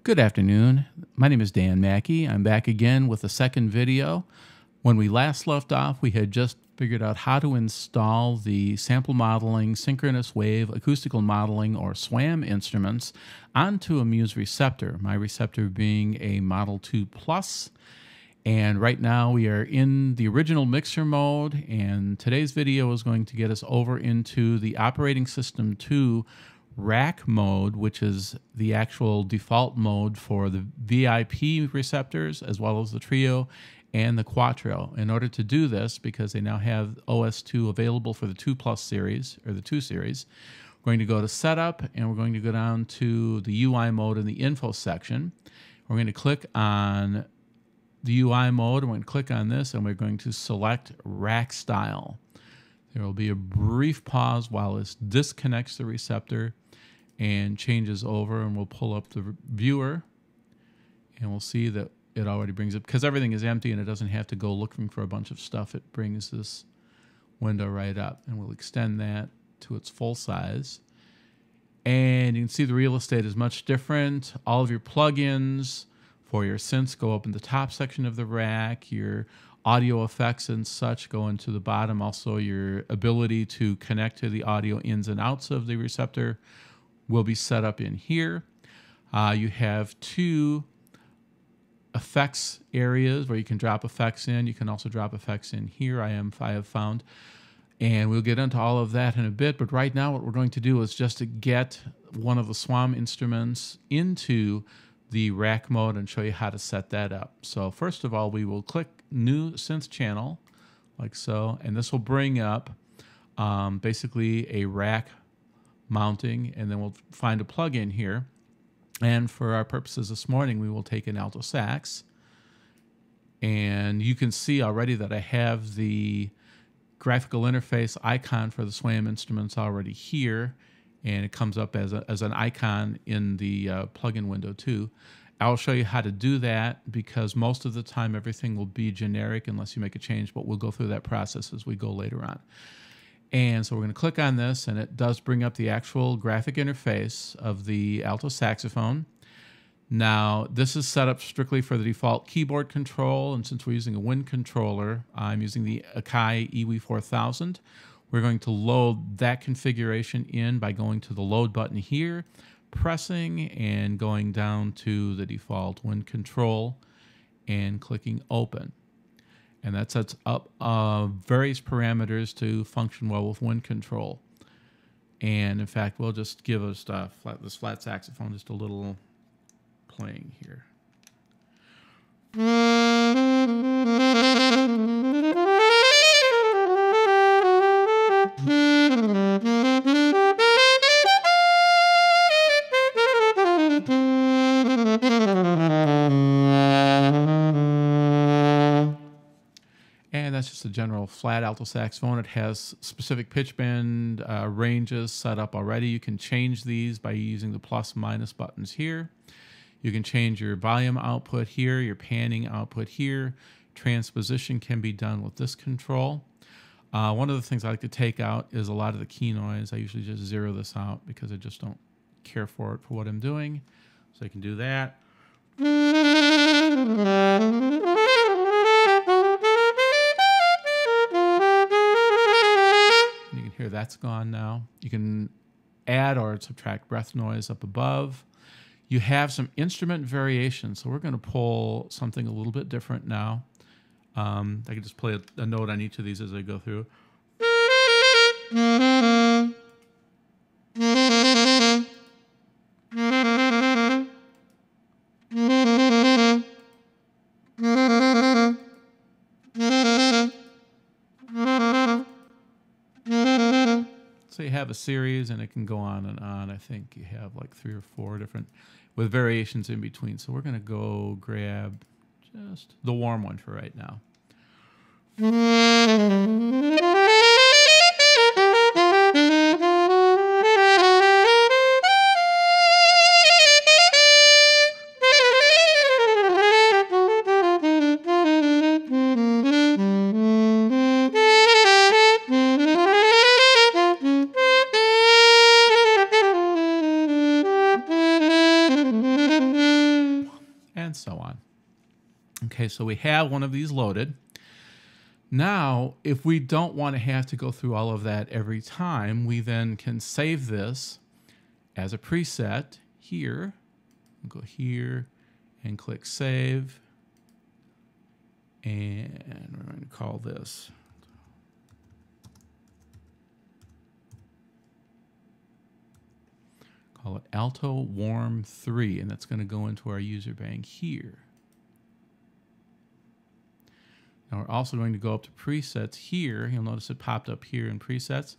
Good afternoon. My name is Dan Mackey. I'm back again with a second video. When we last left off, we had just figured out how to install the sample modeling, synchronous wave, acoustical modeling, or SWAM instruments onto a Muse receptor, my receptor being a Model 2 Plus. And right now we are in the original mixer mode, and today's video is going to get us over into the operating system 2 rack mode, which is the actual default mode for the VIP receptors as well as the Trio and the Quattro. In order to do this, because they now have OS2 available for the 2 Plus series, or the 2 series, we're going to go to Setup, and we're going to go down to the UI mode in the Info section. We're going to click on the UI mode, and we're going to click on this, and we're going to select Rack Style. There will be a brief pause while this disconnects the receptor and changes over, and we'll pull up the viewer, and we'll see that it already brings it, because everything is empty and it doesn't have to go looking for a bunch of stuff. It brings this window right up, and we'll extend that to its full size. And you can see the real estate is much different. All of your plugins for your synths go up in the top section of the rack. Your audio effects and such go into the bottom. Also, your ability to connect to the audio ins and outs of the receptor will be set up in here. You have 2 effects areas where you can drop effects in. You can also drop effects in here, I have found. And we'll get into all of that in a bit. But right now what we're going to do is just to get one of the Swam instruments into the rack mode and show you how to set that up. So first of all, we will click New Synth Channel, like so, and this will bring up basically a rack mounting, and then we'll find a plug-in here. And for our purposes this morning, we will take an alto sax, and you can see already that I have the graphical interface icon for the Swam instruments already here, and it comes up as an icon in the plugin window too. I'll show you how to do that, because most of the time everything will be generic unless you make a change, but we'll go through that process as we go later on. And so we're going to click on this, and it does bring up the actual graphic interface of the alto saxophone. Now, this is set up strictly for the default keyboard control, and since we're using a Wind controller, I'm using the Akai EW4000. We're going to load that configuration in by going to the load button here, pressing and going down to the default Wind control and clicking open. And that sets up various parameters to function well with Wind control. And in fact, we'll just give us this flat saxophone just a little playing here. And that's just a general flat alto saxophone. It has specific pitch bend ranges set up already. You can change these by using the plus minus buttons here. You can change your volume output here, your panning output here. Transposition can be done with this control. One of the things I like to take out is a lot of the key noise. I usually just zero this out because I just don't care for it for what I'm doing. So I can do that. You can hear that's gone now. You can add or subtract breath noise up above. You have some instrument variations, so we're going to pull something a little bit different now. I can just play a note on each of these as I go through. So you have a series, and it can go on and on. I think you have like 3 or 4 different, with variations in between. So we're going to go grab just the warm one for right now. and so on. Okay, so we have one of these loaded. Now, if we don't want to have to go through all of that every time, we then can save this as a preset here. Go here and click Save. And we're going to call this Alto Warm 3, and that's going to go into our user bank here. Now we're also going to go up to presets here. You'll notice it popped up here in presets,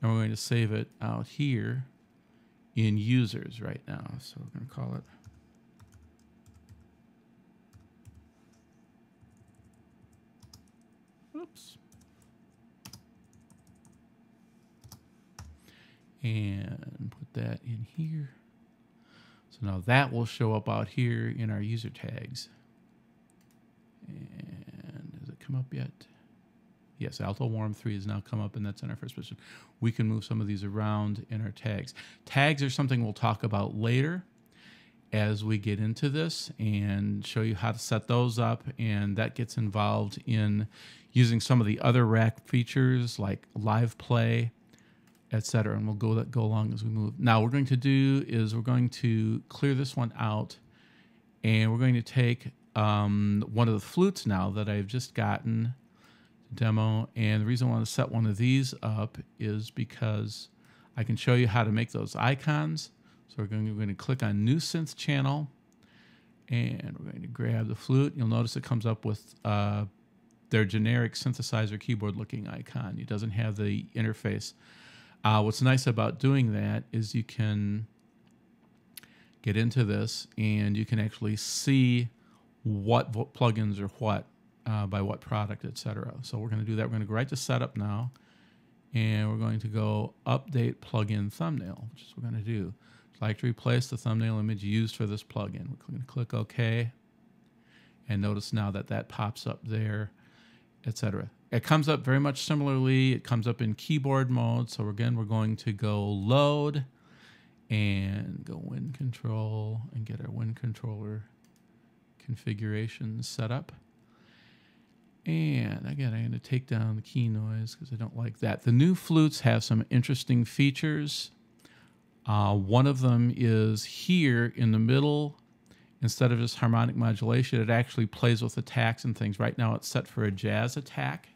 and we're going to save it out here in users right now. So we're going to call it and put that in here. So now that will show up out here in our user tags. And has it come up yet? Yes, Alto Warm 3 has now come up, and that's in our first position. We can move some of these around in our tags. Tags are something we'll talk about later as we get into this and show you how to set those up, and that gets involved in using some of the other rack features like live play, etc. And we'll go along as we move. Now, what we're going to do is we're going to clear this one out, and we're going to take one of the flutes now that I've just gotten demo. And the reason I want to set one of these up is because I can show you how to make those icons. So we're going to click on New Synth Channel, and we're going to grab the flute. You'll notice it comes up with their generic synthesizer keyboard looking icon. It doesn't have the interface. What's nice about doing that is you can get into this and you can actually see what plugins are what by what product, etc. So we're going to do that. We're going to go right to Setup now, and we're going to go Update Plugin Thumbnail, which is what we're going to do. I'd like to replace the thumbnail image used for this plugin. We're going to click OK, and notice now that that pops up there, etc. It comes up very much similarly. It comes up in keyboard mode. So again, we're going to go Load and go Wind Control and get our Wind Controller configuration set up. And again, I'm going to take down the key noise because I don't like that. The new flutes have some interesting features. One of them is here in the middle. Instead of just harmonic modulation, it actually plays with attacks and things. Right now it's set for a jazz attack.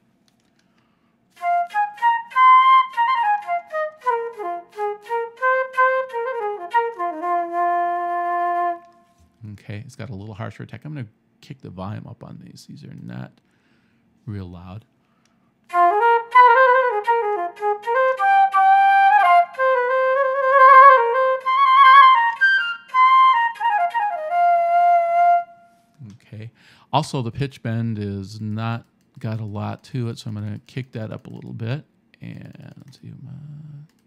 Okay, it's got a little harsher attack. I'm going to kick the volume up on these. These are not real loud. Okay. Also, the pitch bend is not got a lot to it, so I'm going to kick that up a little bit. And let's see,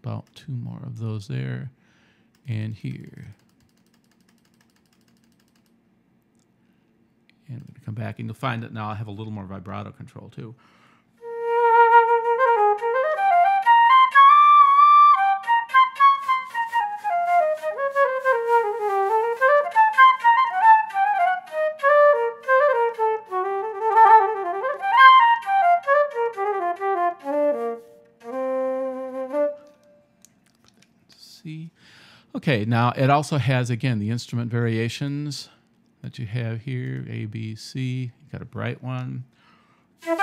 about 2 more of those there and here. And I'm going to come back, and you'll find that now I have a little more vibrato control too. See? Okay, now it also has, again, the instrument variations that you have here, A, B, C. You got a bright one. You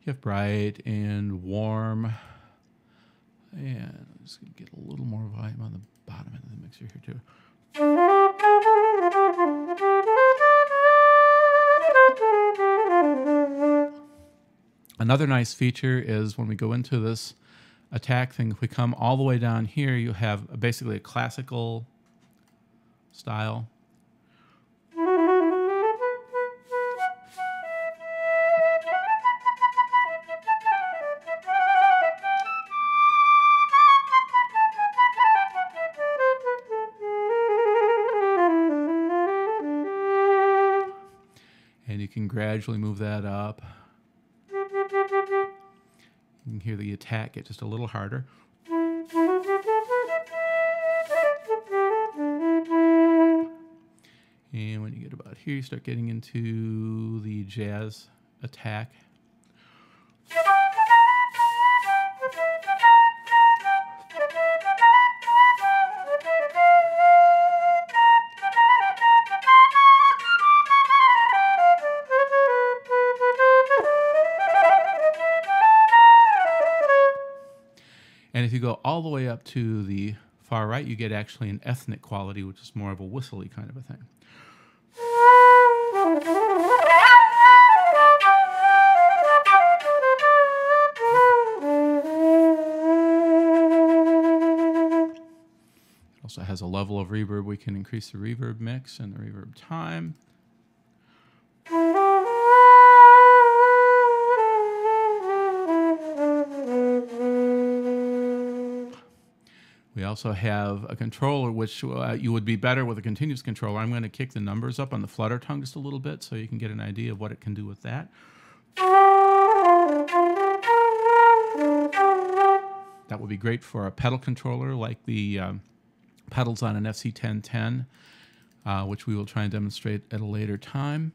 have bright and warm. And I'm just going to get a little more volume on the bottom end of the mixer here too. Another nice feature is when we go into this attack thing, if we come all the way down here, you have basically a classical style. you can gradually move that up. You can hear the attack get just a little harder. And when you get about here, you start getting into the jazz attack. And if you go all the way up to the far right, you get actually an ethnic quality, which is more of a whistly kind of a thing. It also has a level of reverb. We can increase the reverb mix and the reverb time. We also have a controller, which you would be better with a continuous controller. I'm going to kick the numbers up on the flutter tongue just a little bit so you can get an idea of what it can do with that. That would be great for a pedal controller like the pedals on an FC1010, which we will try and demonstrate at a later time.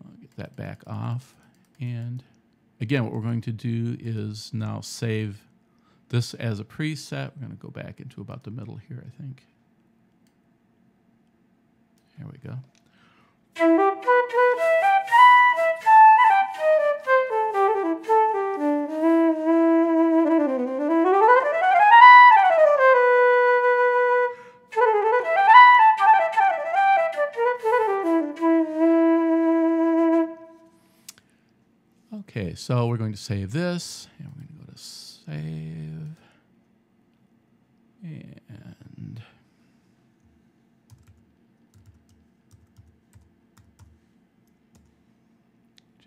I'll get that back off. And again, what we're going to do is now save this as a preset. We're going to go back into about the middle here, I think. There we go. Okay, so we're going to save this, and we're going to go to save, and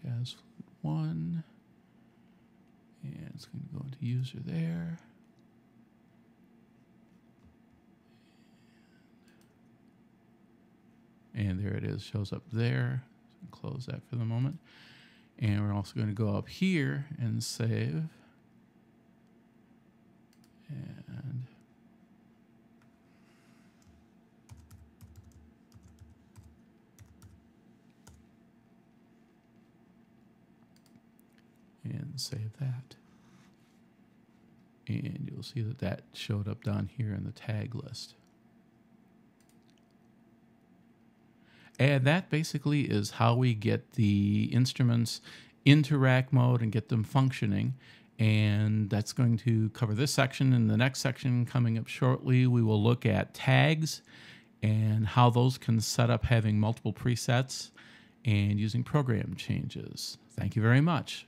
Jazz Flute 1, and it's going to go into user there. And there it is, shows up there. Close that for the moment. And we're also going to go up here and save. And save that. And you'll see that that showed up down here in the tag list. And that basically is how we get the instruments into rack mode and get them functioning. And that's going to cover this section. In the next section coming up shortly, we will look at tags and how those can set up having multiple presets and using program changes. Thank you very much.